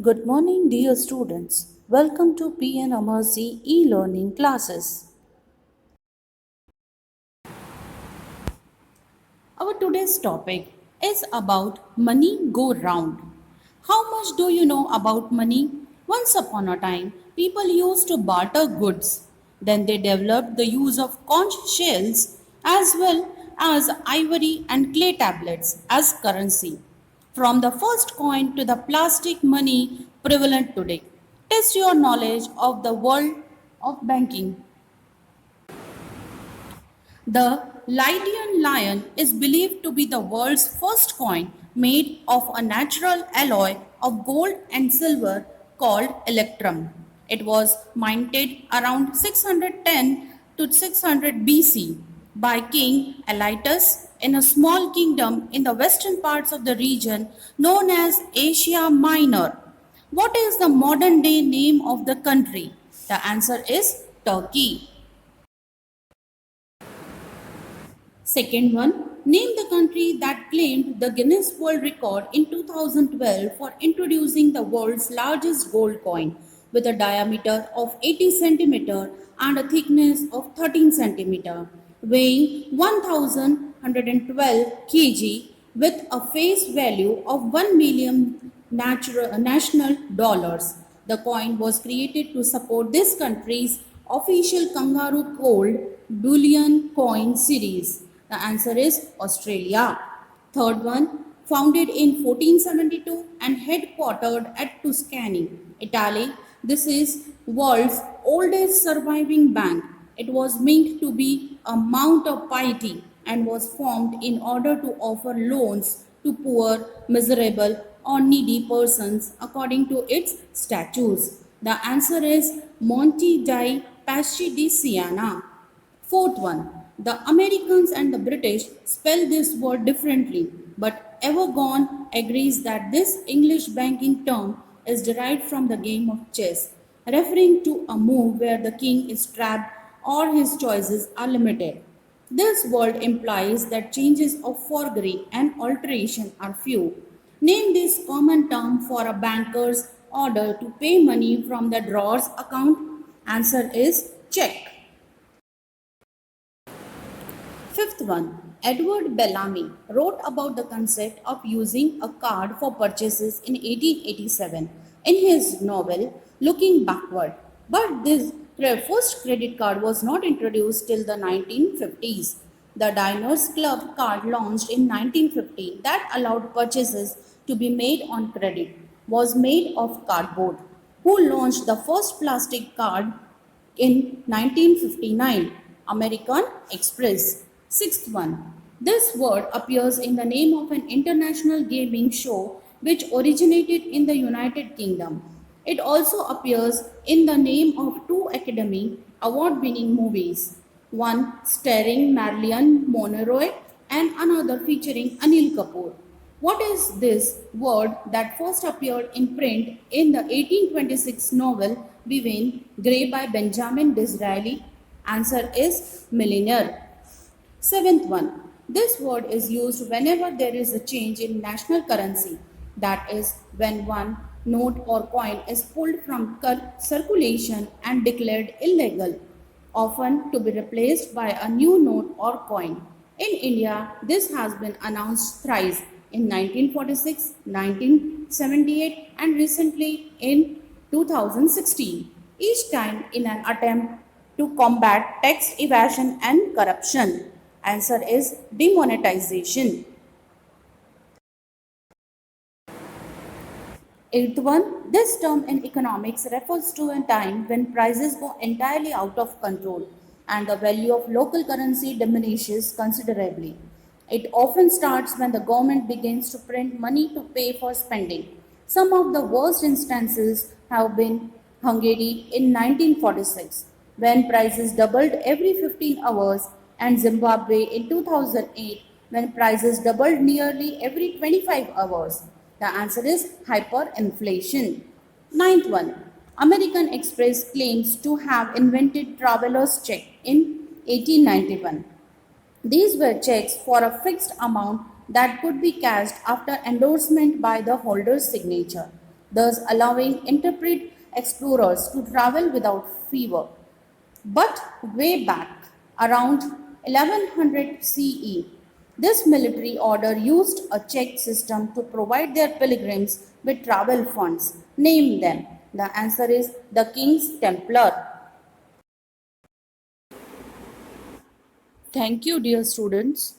Good morning, dear students. Welcome to PN Amarsi e-learning classes. Our today's topic is about money go round. How much do you know about money? Once upon a time, people used to barter goods. Then they developed the use of conch shells as well as ivory and clay tablets as currency. From the first coin to the plastic money prevalent today. Test your knowledge of the world of banking. The Lydian lion is believed to be the world's first coin made of a natural alloy of gold and silver called electrum. It was minted around 610 to 600 BC by King Elytus in a small kingdom in the western parts of the region known as Asia Minor. What is the modern day name of the country? The answer is Turkey. Second one, name the country that claimed the Guinness World Record in 2012 for introducing the world's largest gold coin with a diameter of 80 centimeter and a thickness of 13 centimeter, weighing 1112 kg with a face value of 1 million national dollars. The coin was created to support this country's official kangaroo gold bullion coin series. The answer is Australia. Third one, founded in 1472 and headquartered at Tuscany, Italy. This is world's oldest surviving bank. It was meant to be a mount of piety and was formed in order to offer loans to poor, miserable, or needy persons according to its statutes. The answer is Monte dei Paschi di Siena. Fourth one, the Americans and the British spell this word differently, but Evergone agrees that this English banking term is derived from the game of chess, referring to a move where the king is trapped or his choices are limited. This word implies that changes of forgery and alteration are few. Name this common term for a banker's order to pay money from the drawer's account. Answer is check. Fifth one, Edward Bellamy wrote about the concept of using a card for purchases in 1887 in his novel Looking Backward. But this first credit card was not introduced till the 1950s. The Diners Club card launched in 1950 that allowed purchases to be made on credit was made of cardboard. Who launched the first plastic card in 1959? American Express. Sixth one. This word appears in the name of an international gaming show which originated in the United Kingdom. It also appears in the name of two Academy Award winning movies, one starring Marilyn Monroe and another featuring Anil Kapoor. What is this word that first appeared in print in the 1826 novel Vivian Grey by Benjamin Disraeli? Answer is millionaire. Seventh one. This word is used whenever there is a change in national currency. That is, when one note or coin is pulled from circulation and declared illegal, often to be replaced by a new note or coin. In India, this has been announced thrice in 1946, 1978, and recently in 2016, each time in an attempt to combat tax evasion and corruption. Answer is demonetization. Eighth one, this term in economics refers to a time when prices go entirely out of control and the value of local currency diminishes considerably. It often starts when the government begins to print money to pay for spending. Some of the worst instances have been Hungary in 1946, when prices doubled every 15 hours, and Zimbabwe in 2008, when prices doubled nearly every 25 hours. The answer is hyperinflation. Ninth one, American Express claims to have invented traveler's check in 1891. These were checks for a fixed amount that could be cashed after endorsement by the holder's signature. thus allowing intrepid explorers to travel without fear. But way back around 1100 CE, this military order used a check system to provide their pilgrims with travel funds. Name them. The answer is the King's Templar. Thank you, dear students.